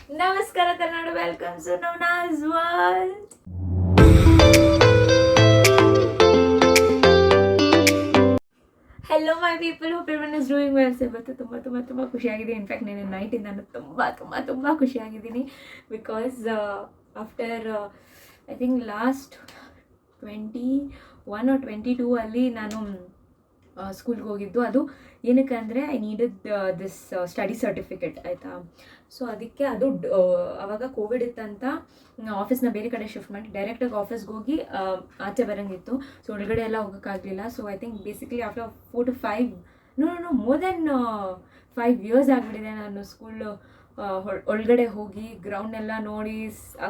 ನಮಸ್ಕಾರ Kannada, welcome to Navana's world. Hello my people, hope everyone is doing well. ಇವತ್ತು ತುಂಬ ಖುಷಿಯಾಗಿದೆ. ಇನ್ಫ್ಯಾಕ್ಟ್ ನಾನು ನೈಟಿಂದ ನಾನು ತುಂಬ ಖುಷಿಯಾಗಿದ್ದೀನಿ. Because after I think last 21 or 22 ಅಲ್ಲಿ ನಾನು ಸ್ಕೂಲ್ಗೆ ಹೋಗಿದ್ದು. ಅದು ಏನಕ್ಕೆ ಅಂದರೆ I needed this study certificate, ಆಯಿತಾ. ಸೊ ಅದಕ್ಕೆ ಅದು ಆವಾಗ ಕೋವಿಡ್ ಇತ್ತಂತ ಆಫೀಸ್ನ ಬೇರೆ ಕಡೆ ಶಿಫ್ಟ್ ಮಾಡಿ ಡೈರೆಕ್ಟಾಗಿ ಆಫೀಸ್ಗೆ ಹೋಗಿ ಆಚೆ ಬರೋಂಗಿತ್ತು. ಸೊ ಒಳಗಡೆ ಎಲ್ಲ ಹೋಗೋಕ್ಕಾಗಲಿಲ್ಲ. So I think basically after 4 to 5 more than 5 years ಆಗಿಬಿಟ್ಟಿದೆ ನಾನು ಸ್ಕೂಲು ಒಳಗಡೆ ಹೋಗಿ ಗ್ರೌಂಡ್ನೆಲ್ಲ ನೋಡಿ. ಆ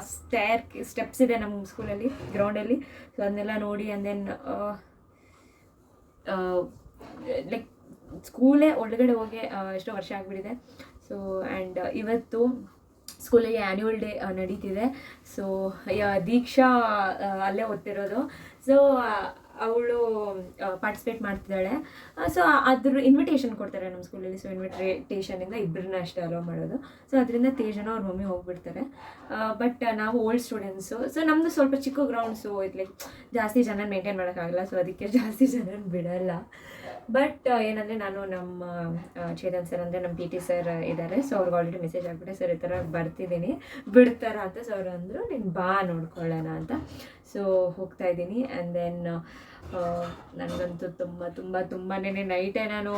ಸ್ಟೆಪ್ಸ್ ಇದೆ ನಮ್ಮ ಸ್ಕೂಲಲ್ಲಿ, ಗ್ರೌಂಡಲ್ಲಿ. ಸೊ ಅದನ್ನೆಲ್ಲ ನೋಡಿ ಆ್ಯಂಡ್ ದೆನ್ ಲೈಕ್ ಸ್ಕೂಲೇ ಒಳಗಡೆ ಹೋಗಿ ಎಷ್ಟೋ ವರ್ಷ ಆಗಿಬಿಟ್ಟಿದೆ. ಸೊ ಆ್ಯಂಡ್ ಇವತ್ತು ಸ್ಕೂಲಲ್ಲಿ ಆ್ಯನ್ಯುವಲ್ ಡೇ ನಡೀತಿದೆ. ಸೊ ದೀಕ್ಷಾ ಅಲ್ಲೇ ಓದ್ತಿರೋದು. ಸೊ ಅವಳು ಪಾರ್ಟಿಸಿಪೇಟ್ ಮಾಡ್ತಿದ್ದಾಳೆ. ಸೊ ಅದ್ರ ಇನ್ವಿಟೇಷನ್ ಕೊಡ್ತಾರೆ ನಮ್ಮ ಸ್ಕೂಲಲ್ಲಿ. ಸೊ ಇನ್ವಿಟೇಷನಿಂದ ಇಬ್ಬರನ್ನ ಅಷ್ಟೇ ಅಲೋ ಮಾಡೋದು. ಸೊ ಅದರಿಂದ ತೇಜನೋ ಅವ್ರ ಮಮ್ಮಿ ಹೋಗ್ಬಿಡ್ತಾರೆ. ಬಟ್ ನಾವು ಓಲ್ಡ್ ಸ್ಟೂಡೆಂಟ್ಸು. ಸೊ ನಮ್ಮದು ಸ್ವಲ್ಪ ಚಿಕ್ಕ ಗ್ರೌಂಡ್ಸು, ಇದು ಲೈಕ್ ಜಾಸ್ತಿ ಜನ ಮೇಂಟೈನ್ ಮಾಡೋಕ್ಕಾಗಲ್ಲ. ಸೊ ಅದಕ್ಕೆ ಜಾಸ್ತಿ ಜನ ಬಿಡಲ್ಲ. ಬಟ್ ಏನಂದರೆ ನಾನು ನಮ್ಮ ಚೇತನ್ ಸರ್ ಅಂದರೆ ನಮ್ಮ ಪಿ ಟಿ ಸರ್ ಇದ್ದಾರೆ. ಸೊ ಅವ್ರಿಗೆ ಆಲ್ರೆಡಿ ಮೆಸೇಜ್ ಆಗಿಬಿಟ್ಟೆ, ಸರ್ ಈ ಥರ ಬರ್ತಿದ್ದೀನಿ ಬಿಡ್ತಾರ ಅಂತ. ಸೊ ಅವ್ರು ಅಂದರು ನೀನು ಬಾ ನೋಡ್ಕೊಳ್ಳೋಣ ಅಂತ. ಸೊ ಹೋಗ್ತಾ ಇದ್ದೀನಿ. ಆ್ಯಂಡ್ ದೆನ್ ನನಗಂತೂ ತುಂಬಾ ನೈಟೇ ನಾನು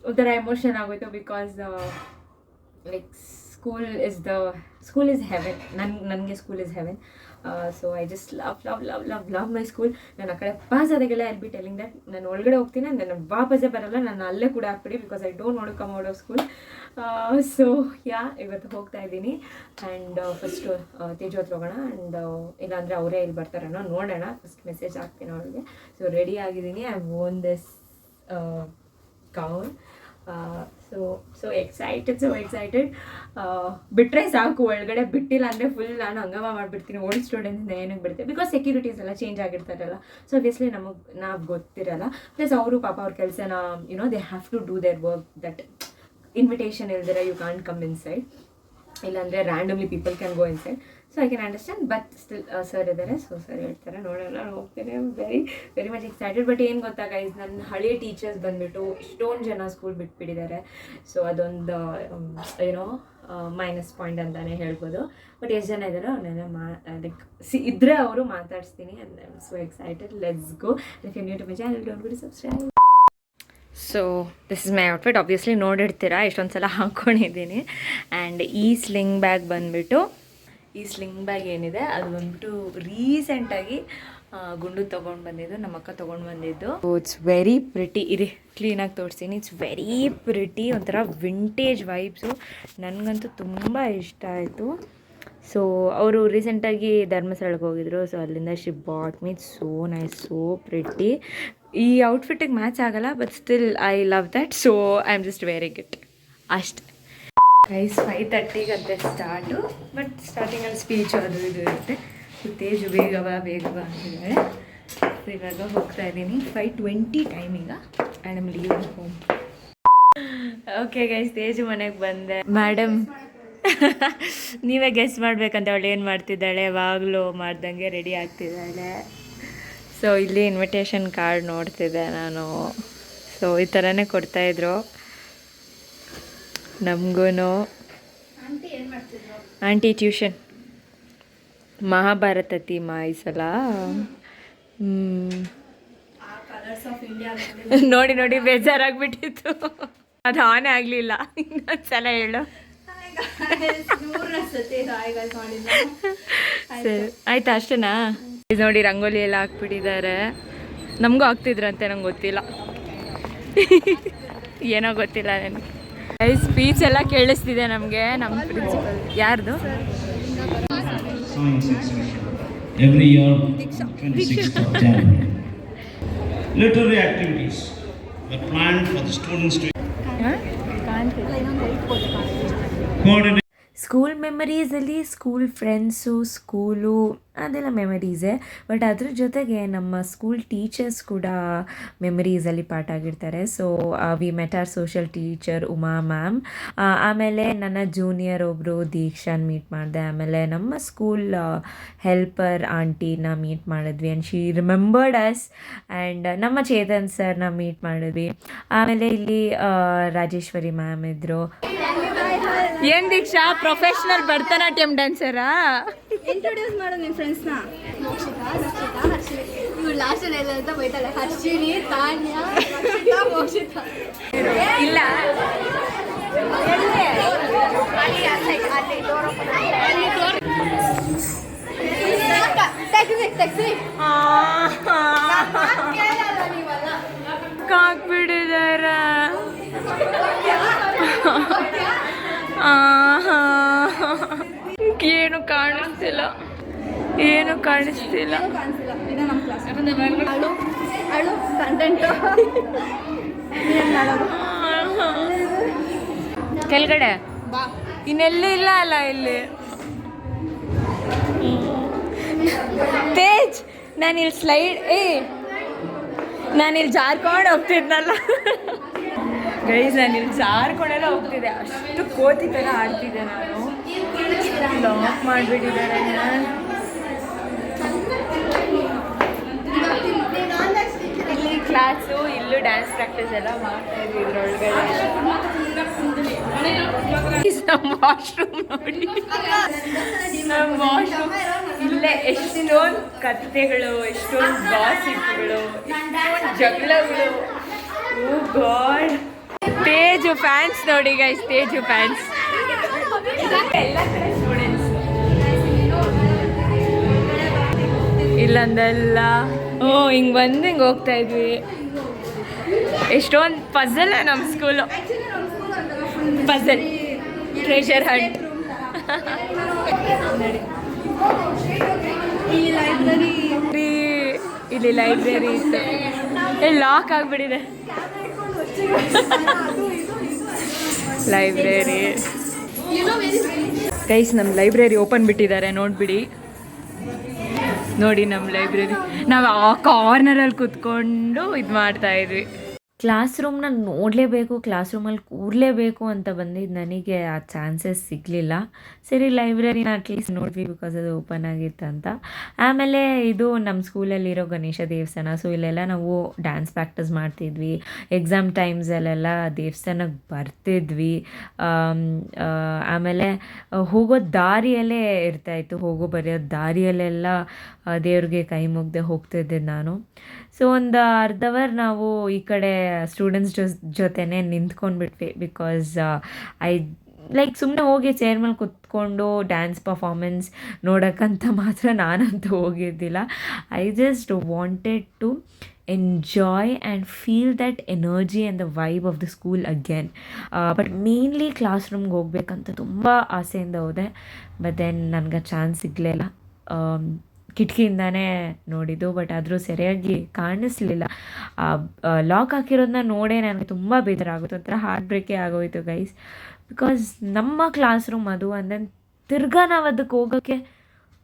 ಒಂಥರ ಎಮೋಷನ್ ಆಗೋಯ್ತು. Because like school is heaven. ನನಗೆ school is heaven. So I just love my school. ನಾನು ಆ ಕಡೆ ಪಾಸ್ ಆದಾಗೆಲ್ಲ ಐಲ್ ಬಿ ಟೆಲಿಂಗ್ ದಟ್ ನಾನು ಒಳಗಡೆ ಹೋಗ್ತೀನಿ, ನಾನು ವಾಪಸ್ಸೇ ಬರಲ್ಲ, ನಾನು ಅಲ್ಲೇ ಕೂಡ ಹಾಕ್ಬಿಡಿ. Because I don't want to come out of school. So ಇವತ್ತು ಹೋಗ್ತಾ ಇದ್ದೀನಿ. ಆ್ಯಂಡ್ ಫಸ್ಟು ತೇಜು ಹತ್ರ ಹೋಗೋಣ. ಆ್ಯಂಡ್ ಇಲ್ಲಾಂದರೆ ಅವರೇ ಇಲ್ಲಿ ಬರ್ತಾರೇನೋ ನೋಡೋಣ. ಫಸ್ಟ್ ಮೆಸೇಜ್ ಹಾಕ್ತೀನಿ ಅವಳಿಗೆ. ಸೊ ರೆಡಿ ಆಗಿದ್ದೀನಿ. I won this gown. So excited. ಬಿಟ್ಟರೆ ಸಾಕು, ಒಳಗಡೆ ಬಿಟ್ಟಿಲ್ಲ ಅಂದರೆ ಫುಲ್ ನಾನು ಹಂಗಮ ಮಾಡಿಬಿಡ್ತೀನಿ. ಓಲ್ಡ್ ಸ್ಟೂಡೆಂಟ್ಸಿಂದ ಏನಕ್ಕೆ ಬಿಡ್ತೀನಿ, ಬಿಕಾಸ್ ಸೆಕ್ಯೂರಿಟೀಸ್ ಎಲ್ಲ ಚೇಂಜ್ ಆಗಿರ್ತಾರಲ್ಲ. ಸೊ ಅಬ್ವಿಯಸ್ಲಿ ನಾವು ಗೊತ್ತಿರಲ್ಲ. ಪ್ಲಸ್ ಅವರು ಪಾಪ ಅವ್ರ ಕೆಲಸನ they have to do their work. That invitation ಇಲ್ದಿರ ಯು ಕಾಂಟ್ ಕಮ್ ಇನ್ಸೈಡ್. ಇಲ್ಲಾಂದರೆ randomly people can go inside. So I can understand. But still sir ಇದ್ದಾರೆ. ಸೊ ಸರ್ ಹೇಳ್ತಾರೆ ನೋಡೋಣ. ನಾನು ಹೋಗ್ತೇನೆ. Very much excited. ಬಟ್ ಏನು ಗೊತ್ತಾ ಗೈಸ್, ನನ್ನ ಹಳೆಯ ಟೀಚರ್ಸ್ ಬಂದುಬಿಟ್ಟು ಇಷ್ಟೊಂದು ಜನ ಸ್ಕೂಲ್ ಬಿಟ್ಬಿಟ್ಟಿದ್ದಾರೆ. ಸೊ ಅದೊಂದು ಮೈನಸ್ ಪಾಯಿಂಟ್ ಅಂತಲೇ ಹೇಳ್ಬೋದು. ಬಟ್ ಎಷ್ಟು ಜನ ಇದ್ದಾರೋ ಅವ್ರನ್ನೆಲ್ಲ ಲೈಕ್ ಇದ್ದರೆ ಅವರು ಮಾತಾಡಿಸ್ತೀನಿ. And I am so excited. Let's go. If you new to my channel, don't forget to subscribe. So this is my outfit. Obviously ನೋಡಿರ್ತೀರಾ, ಇಷ್ಟೊಂದು ಸಲ ಹಾಕ್ಕೊಂಡಿದ್ದೀನಿ. ಆ್ಯಂಡ್ ಈ ಸ್ಲಿಂಗ್ ಬ್ಯಾಗ್ ಏನಿದೆ ಅದು ಬಂದ್ಬಿಟ್ಟು ರೀಸೆಂಟಾಗಿ ಗುಂಡು ತೊಗೊಂಡು ಬಂದಿದ್ದು, ನಮ್ಮ ಅಕ್ಕ ತೊಗೊಂಡು ಬಂದಿದ್ದು. It's very pretty. ಇರಿ ಕ್ಲೀನಾಗಿ ತೋರಿಸ್ತೀನಿ. It's very pretty. ಒಂಥರ ವಿಂಟೇಜ್ ವೈಬ್ಸು. ನನಗಂತೂ ತುಂಬ ಇಷ್ಟ ಆಯಿತು. ಸೊ ಅವರು ರೀಸೆಂಟಾಗಿ ಧರ್ಮಸ್ಥಳಕ್ಕೆ ಹೋಗಿದ್ರು. ಸೊ ಅಲ್ಲಿಂದ she bought me. So nice, so pretty. ಈ ಔಟ್ಫಿಟ್ಟಿಗೆ ಮ್ಯಾಚ್ ಆಗಲ್ಲ, but still I love that. So I am just wearing it ಅಷ್ಟೆ. Guys 5:30 start. ಬಟ್ ಸ್ಟಾರ್ಟಿಂಗಲ್ಲಿ ಸ್ಪೀಚು ಅದು ಇದು ಇರುತ್ತೆ. ತೇಜು ಬೇಗ ಬಾ ಅಂತಿದ್ದಾಳೆ. ಸೊ ಇವಾಗ ಹೋಗ್ತಾ ಇದ್ದೀನಿ. 5:20 timing. And I'm leaving home. Okay guys, Teju ಮನೆಗೆ ಬಂದೆ. ಮೇಡಮ್ ನೀವೇ ಗೆಸ್ ಮಾಡಬೇಕಂತ ಅವಳು ಏನು ಮಾಡ್ತಿದ್ದಾಳೆ. ಯಾವಾಗಲೂ ಮಾಡ್ದಂಗೆ ರೆಡಿ ಆಗ್ತಿದ್ದಾಳೆ. ಸೊ ಇಲ್ಲಿ ಇನ್ವಿಟೇಷನ್ ಕಾರ್ಡ್ ನೋಡ್ತಿದ್ದೆ ನಾನು. ಸೊ ಈ ಥರನೇ ಕೊಡ್ತಾಯಿದ್ರು ನಮಗೂ. ಆಂಟಿ ಟ್ಯೂಷನ್ ಮಹಾಭಾರತ ಥೀಮ್ ಈ ಸಲ. ನೋಡಿ ಬೇಜಾರಾಗ್ಬಿಟ್ಟಿತ್ತು. ಅದು ಆನೇ ಆಗಲಿಲ್ಲ. ಇನ್ನೊಂದ್ಸಲ ಹೇಳು. ಸರಿ ಆಯ್ತಾ, ಅಷ್ಟೇನಾ? ನೋಡಿ ರಂಗೋಲಿ ಎಲ್ಲ ಹಾಕ್ಬಿಟ್ಟಿದ್ದಾರೆ. ನಮಗೂ ಹಾಕ್ತಿದ್ರಂತೆ, ನಂಗೆ ಗೊತ್ತಿಲ್ಲ. ಏನೋ ಗೊತ್ತಿಲ್ಲ ನನಗೆ. ಸ್ಪೀಚ್ ಎಲ್ಲ ಕೇಳಿಸ್ತಿದೆ ನಮಗೆ. ನಮ್ಮ ಪ್ರಿನ್ಸಿಪಲ್ ಯಾರ್ದು? Every year, 26th of January, literary activities were planned for the students to coordinate. School ಮೆಮರೀಸಲ್ಲಿ ಸ್ಕೂಲ್ ಫ್ರೆಂಡ್ಸು ಸ್ಕೂಲು ಅದೆಲ್ಲ ಮೆಮರೀಸೇ, ಬಟ್ ಅದ್ರ ಜೊತೆಗೆ ನಮ್ಮ ಸ್ಕೂಲ್ ಟೀಚರ್ಸ್ ಕೂಡ ಮೆಮರೀಸಲ್ಲಿ ಪಾರ್ಟ್ ಆಗಿರ್ತಾರೆ. So we met our social teacher Uma ma'am, ಆಮೇಲೆ ನನ್ನ ಜೂನಿಯರ್ ಒಬ್ಬರು ದೀಕ್ಷಾನ್ ಮೀಟ್ ಮಾಡಿದೆ, ಆಮೇಲೆ ನಮ್ಮ ಸ್ಕೂಲ್ ಹೆಲ್ಪರ್ ಆಂಟಿನ ಮೀಟ್ ಮಾಡಿದ್ವಿ and she remembered us, and ನಮ್ಮ ಚೇತನ್ ಸರ್ನ ಮೀಟ್ ಮಾಡಿದ್ವಿ. ಆಮೇಲೆ ಇಲ್ಲಿ ರಾಜೇಶ್ವರಿ ಮ್ಯಾಮ್ ಇದ್ದರು. ಏನು ದೀಕ್ಷಾ ಪ್ರೊಫೆಷ್ನಲ್ ಭರತನಾಟ್ಯಂ ಡ್ಯಾನ್ಸರಾ? ಇಂಟ್ರೊಡ್ಯೂಸ್ ಮಾಡು ನಿಮ್ಮ ಫ್ರೆಂಡ್ಸ್ನ. ಇವ್ರು ಲಾಸ್ಟಲ್ಲಿ ಎಲ್ಲ ಅಂತ ಬೈತಾಳೆ, ಹರ್ಷಿನಿ, ತಾನ್ಯ, ಮೋಕ್ಷಿತಾ. ಇಲ್ಲ ಕಾಕ್ಬಿಟ್ಟಿದಾರ. ಏನು ಕಾಣಿಸ್ತಿಲ್ಲ, ಏನು ಕಾಣಿಸ್ತಿಲ್ಲ. ಇದು ನಮ್ಮ ಕ್ಲಾಸ್. ಅಳು ಕಂಟೆಂಟು ಕೆಳಗಡೆ ಬಾ. ಇನ್ನೆಲ್ಲೂ ಇಲ್ಲ ಅಲ್ಲ ಇಲ್ಲಿ. ತೇಜ್, ನಾನಿಲ್ಲಿ ಸ್ಲೈಡ್ ನಾನಿಲ್ಲಿ ಜಾರ್ಕೊಂಡು ಹೋಗ್ತಿದ್ನಲ್ಲ ಗೈಸ್, ನಾನಿಲ್ಲಿ ಜಾರ್ಕೊಂಡೆಲ್ಲ ಹೋಗ್ತಿದ್ದೆ. ಅಷ್ಟು ಕೋತಿ ಥರ ಆಡ್ತಿದ್ದೆ ನಾನು. ಲಾಕ್ ಮಾಡಿಬಿಟ್ಟಿದ್ದಾರೆ. ಇಲ್ಲಿ ಕ್ಲಾಸು, ಇಲ್ಲೂ ಡ್ಯಾನ್ಸ್ ಪ್ರಾಕ್ಟೀಸ್ ಎಲ್ಲ ಮಾಡ್ತಾ ಇದ್ವಿ ಇದ್ರೊಳಗಡೆ. ನಮ್ಮ ವಾಶ್ರೂಮ್ ನೋಡಿ, ನಮ್ಮ ವಾಶ್ರೂಮ್ ಇಲ್ಲೇ ಎಷ್ಟೊಂದು ಕಥೆಗಳು, ಎಷ್ಟೊಂದು ಗಾಸಿಪ್ಗಳು, ಎಷ್ಟೊಂದು ಜಗಳಗಳು. ಓ ಗಾಡ್, ತೇಜು ಫ್ಯಾನ್ಸ್ ನೋಡಿ ಗೈಸ್, ತೇಜು ಫ್ಯಾನ್ಸ್. ಎಲ್ಲ ಕಡೆ ಸ್ಟೂಡೆಂಟ್ಸ್ ಇಲ್ಲಂದೆಲ್ಲ ಹಿಂಗೆ ಬಂದು ಹಿಂಗೆ ಹೋಗ್ತಾ ಇದ್ವಿ. ಎಷ್ಟೊಂದು ಪಝಲ್ ನಮ್ಮ ಸ್ಕೂಲು, ಪಝಲ್ ಟ್ರೆಷರ್ ಹಂಟ್. ಇಲ್ಲಿ ಲೈಬ್ರರಿ ಇತ್ತು, ಲಾಕ್ ಆಗಿಬಿಟ್ಟಿದೆ ಲೈಬ್ರರಿ. ಗೈಸ್, ನಮ್ಮ ಲೈಬ್ರರಿ ಓಪನ್ ಬಿಟ್ಟಿದ್ದಾರೆ, ನೋಡಿಬಿಡಿ. ನೋಡಿ ನಮ್ಮ ಲೈಬ್ರರಿ. ನಾವು ಆ ಕಾರ್ನರಲ್ಲಿ ಕೂತ್ಕೊಂಡು ಇದು ಮಾಡ್ತಾಯಿದ್ವಿ. ಕ್ಲಾಸ್ ರೂಮ್ನ ನೋಡಲೇಬೇಕು, ಕ್ಲಾಸ್ ರೂಮಲ್ಲಿ ಕೂರಲೇಬೇಕು ಅಂತ ಬಂದಿದ್ದು ನನಗೆ ಆ ಚಾನ್ಸಸ್ ಸಿಗಲಿಲ್ಲ. ಸರಿ, ಲೈಬ್ರರಿನ ಅಟ್ಲೀಸ್ಟ್ ನೋಡಿದ್ವಿ ಬಿಕಾಸ್ ಅದು ಓಪನ್ ಆಗಿತ್ತು ಅಂತ. ಆಮೇಲೆ ಇದು ನಮ್ಮ ಸ್ಕೂಲಲ್ಲಿರೋ ಗಣೇಶ ದೇವಸ್ಥಾನ. ಸೊ ಇಲ್ಲೆಲ್ಲ ನಾವು ಡ್ಯಾನ್ಸ್ ಪ್ರಾಕ್ಟೀಸ್ ಮಾಡ್ತಿದ್ವಿ. ಎಕ್ಸಾಮ್ ಟೈಮ್ಸಲ್ಲೆಲ್ಲ ದೇವಸ್ಥಾನಕ್ಕೆ ಬರ್ತಿದ್ವಿ. ಆಮೇಲೆ ಹೋಗೋ ದಾರಿಯಲ್ಲೇ ಇರ್ತಾಯಿತ್ತು, ಹೋಗೋ ಬರೆಯೋ ದಾರಿಯಲ್ಲೆಲ್ಲ ದೇವ್ರಿಗೆ ಕೈ ಮುಗ್ದೆ ಹೋಗ್ತಿದ್ದೆ ನಾನು. ಸೊ ಒಂದು ಅರ್ಧ ಅವರ್ ನಾವು ಈ ಕಡೆ ಸ್ಟೂಡೆಂಟ್ಸ್ ಜೊತೆನೇ ನಿಂತ್ಕೊಂಡ್ಬಿಟ್ವಿ. ಬಿಕಾಸ್ ಲೈಕ್ ಸುಮ್ಮನೆ ಹೋಗಿ ಚೇರ್ ಮೇಲೆ ಕುತ್ಕೊಂಡು ಡ್ಯಾನ್ಸ್ ಪರ್ಫಾರ್ಮೆನ್ಸ್ ನೋಡೋಕ್ಕಂತ ಮಾತ್ರ ನಾನಂತೂ ಹೋಗಿದ್ದಿಲ್ಲ. I just wanted to enjoy and feel that energy and the vibe of the school again. But mainly class ರೂಮ್ಗೆ ಹೋಗ್ಬೇಕಂತ ತುಂಬ ಆಸೆಯಿಂದ ಹೋದೆ. ಬಟ್ ದೆನ್ ನನಗೆ ಚಾನ್ಸ್ ಸಿಗಲಿಲ್ಲ. ಕಿಟಕಿಯಿಂದನೇ ನೋಡಿದ್ದು, ಬಟ್ ಆದರೂ ಸರಿಯಾಗಿ ಕಾಣಿಸ್ಲಿಲ್ಲ. ಲಾಕ್ ಹಾಕಿರೋದನ್ನ ನೋಡೇ ನನಗೆ ತುಂಬ ಬೇಜಾರಾಗುತ್ತೆ, ಒಂಥರ ಹಾರ್ಟ್ ಬ್ರೇಕೇ ಆಗೋಯಿತು ಗೈಸ್. ಬಿಕಾಸ್ ನಮ್ಮ ಕ್ಲಾಸ್ ರೂಮ್ ಅದು, ಆ್ಯಂಡ್ ದೆನ್ ತಿರ್ಗಾ ನಾವು ಅದಕ್ಕೆ ಹೋಗೋಕ್ಕೆ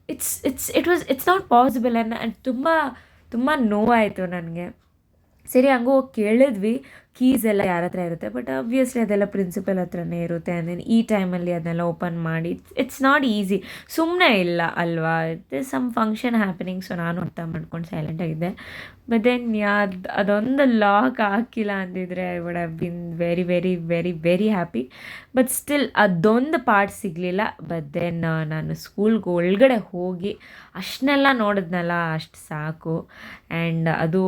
ಇಟ್ಸ್ ನಾಟ್ ಪಾಸಿಬಲ್. ಆ್ಯಂಡ್ ತುಂಬ ತುಂಬ ನೋವಾಯಿತು ನನಗೆ. ಸರಿ, ಹಂಗೂ ಹೋಗಿ ಕೇಳಿದ್ವಿ, ಕೀಸ್ ಎಲ್ಲ ಯಾರ ಹತ್ರ ಇರುತ್ತೆ, ಬಟ್ ಆಬ್ವಿಯಸ್ಲಿ ಅದೆಲ್ಲ ಪ್ರಿನ್ಸಿಪಲ್ ಹತ್ರನೇ ಇರುತ್ತೆ. ಆ್ಯಂಡ್ ದೆನ್ ಈ ಟೈಮಲ್ಲಿ ಅದನ್ನೆಲ್ಲ ಓಪನ್ ಮಾಡಿ ಇಟ್ಸ್ ನಾಟ್ ಈಸಿ. ಸುಮ್ಮನೆ ಇಲ್ಲ ಅಲ್ವಾ, it some function happening. So ನಾನು ಅರ್ಥ ಮಾಡ್ಕೊಂಡು ಸೈಲೆಂಟಾಗಿದ್ದೆ. ಬಟ್ ದೆನ್ ಅದೊಂದು ಲಾಕ್ ಹಾಕಿಲ್ಲ ಅಂದಿದ್ರೆ I would have been very very very very happy. But still ಅದೊಂದು ಪಾರ್ಟ್ ಸಿಗಲಿಲ್ಲ. ಬಟ್ ದೆನ್ ನಾನು ಸ್ಕೂಲ್ಗೆ ಒಳಗಡೆ ಹೋಗಿ ಅಷ್ಟನ್ನೆಲ್ಲ ನೋಡಿದ್ನಲ್ಲ, ಅಷ್ಟು ಸಾಕು. ಆ್ಯಂಡ್ ಅದು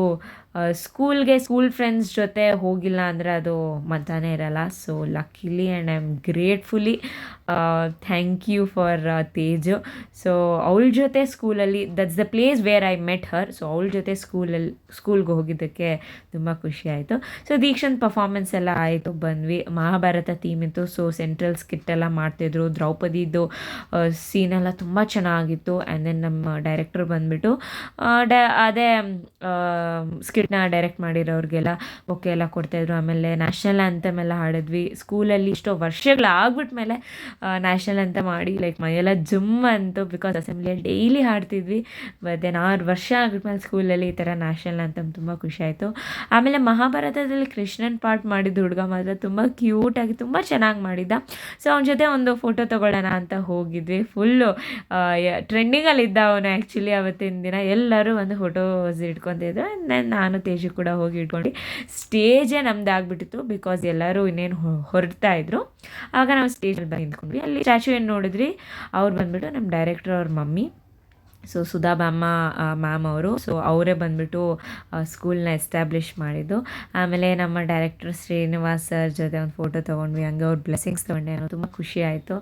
ಸ್ಕೂಲ್ ಫ್ರೆಂಡ್ಸ್ ಜೊತೆ ಹೋಗಿಲ್ಲ ಅಂದರೆ ಅದು ಮಜಾನೇ ಇರಲ್ಲ. So luckily and I am gratefully thank you for Teju. So ಅವಳ ಜೊತೆ ಸ್ಕೂಲಲ್ಲಿ that's the place where I met her. So ಅವಳ ಜೊತೆ ಸ್ಕೂಲ್ಗೆ ಹೋಗಿದ್ದಕ್ಕೆ ತುಂಬ ಖುಷಿ ಆಯಿತು. ಸೊ ದೀಕ್ಷನ್ ಪರ್ಫಾರ್ಮೆನ್ಸ್ ಎಲ್ಲ ಆಯಿತು, ಬಂದ್ವಿ. ಮಹಾಭಾರತ ಥೀಮ್ ಇತ್ತು. ಸೊ ಸೆಂಟ್ರಲ್ ಸ್ಕಿಟ್ ಎಲ್ಲ ಮಾಡ್ತಿದ್ರು. ದ್ರೌಪದಿದು ಸೀನೆಲ್ಲ ತುಂಬ ಚೆನ್ನಾಗಿತ್ತು. ಆ್ಯಂಡ್ ದೆನ್ ನಮ್ಮ ಡೈರೆಕ್ಟರ್ ಬಂದುಬಿಟ್ಟು ಅದೇ ಸ್ಕಿಟ್ನ ಡೈರೆಕ್ಟ್ ಮಾಡಿರೋರಿಗೆಲ್ಲ ಬೊಕ್ಕೆ ಎಲ್ಲ ಕೊಡ್ತಾಯಿದ್ರು. ಆಮೇಲೆ ನ್ಯಾಷನಲ್ ಆ್ಯಂಥಮ್ ಎಲ್ಲ ಹಾಡಿದ್ವಿ. ಸ್ಕೂಲಲ್ಲಿ ಇಷ್ಟೋ ವರ್ಷಗಳಾಗ್ಬಿಟ್ಮೇಲೆ ನ್ಯಾಷನಲ್ ಅಂತ ಮಾಡಿ ಲೈಕ್ ಮೈಯೆಲ್ಲ ಜುಮ್ ಅಂತು, ಬಿಕಾಸ್ ಅಸೆಂಬ್ಲಿಯಲ್ಲಿ ಡೈಲಿ ಹಾಡ್ತಿದ್ವಿ. ಬಟ್ ದೆನ್ 6 ವರ್ಷ ಆಗಿದ್ಮೇಲೆ ಸ್ಕೂಲಲ್ಲಿ ಈ ಥರ ನ್ಯಾಷನಲ್ ಅಂತ ತುಂಬ ಖುಷಿ ಆಯಿತು. ಆಮೇಲೆ ಮಹಾಭಾರತದಲ್ಲಿ ಕೃಷ್ಣನ್ ಪಾರ್ಟ್ ಮಾಡಿದ ಹುಡುಗ ಮಾತ್ರ ತುಂಬ ಕ್ಯೂಟಾಗಿ ತುಂಬ ಚೆನ್ನಾಗಿ ಮಾಡಿದ್ದ. ಸೊ ಅವನ ಜೊತೆ ಒಂದು ಫೋಟೋ ತೊಗೊಳ್ಳೋಣ ಅಂತ ಹೋಗಿದ್ವಿ. ಫುಲ್ಲು ಟ್ರೆಂಡಿಂಗಲ್ಲಿದ್ದ ಅವನು ಆ್ಯಕ್ಚುಲಿ ಅವತ್ತಿನ ದಿನ. ಎಲ್ಲರೂ ಒಂದು ಫೋಟೋಸ್ ಇಟ್ಕೊತಿದ್ರು. ನಾನು ತೇಜು ಕೂಡ ಹೋಗಿ ಇಟ್ಕೊಂಡು ಸ್ಟೇಜೇ ನಮ್ದು ಆಗಿಬಿಟ್ಟಿತ್ತು, ಬಿಕಾಸ್ ಎಲ್ಲರೂ ಇನ್ನೇನು ಹೊರಡ್ತಾ ಇದ್ರು. ಆಗ ನಾವು ಸ್ಟೇಜಲ್ಲಿ ಬಂದು ನಿಂತ್ಕೊಂಡ್ವಿ. ಅಲ್ಲಿ ಸ್ಟ್ಯಾಚು ಏನು ನೋಡಿದ್ರಿ, ಅವ್ರು ಬಂದುಬಿಟ್ಟು ನಮ್ಮ ಡೈರೆಕ್ಟರ್ ಅವ್ರ ಮಮ್ಮಿ, ಸೊ ಸುಧಾ ಮ್ಯಾಮ್ ಅವರು. ಸೊ ಅವರೇ ಬಂದುಬಿಟ್ಟು ಸ್ಕೂಲ್ನ ಎಸ್ಟಾಬ್ಲಿಷ್ ಮಾಡಿದ್ದು. ಆಮೇಲೆ ನಮ್ಮ ಡೈರೆಕ್ಟರ್ ಶ್ರೀನಿವಾಸ್ ಸರ್ ಜೊತೆ ಒಂದು ಫೋಟೋ ತೊಗೊಂಡ್ವಿ. ಹಂಗೆ ಅವ್ರ ಬ್ಲೆಸ್ಸಿಂಗ್ಸ್ ತೊಗೊಂಡೆ. ಅನ್ನೋ ತುಂಬ ಖುಷಿ ಆಯಿತು.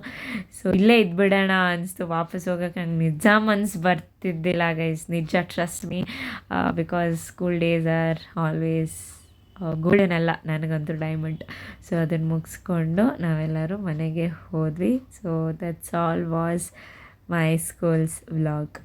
ಸೊ ಇಲ್ಲೇ ಇದ್ಬಿಡೋಣ ಅನಿಸ್ತು. ವಾಪಸ್ ಹೋಗೋಕೆ ನಂಗೆ ನಿಜ ಮನ್ಸು ಬರ್ತಿದ್ದಿಲ್ಲ ಗೈಸ್, ನಿಜ, trust me, because school days are always golden ಅಲ್ಲ, ನನಗಂತೂ ಡೈಮಂಡ್. ಸೊ ಅದನ್ನು ಮುಗಿಸ್ಕೊಂಡು ನಾವೆಲ್ಲರೂ ಮನೆಗೆ ಹೋದ್ವಿ. So that's all was my schools vlog.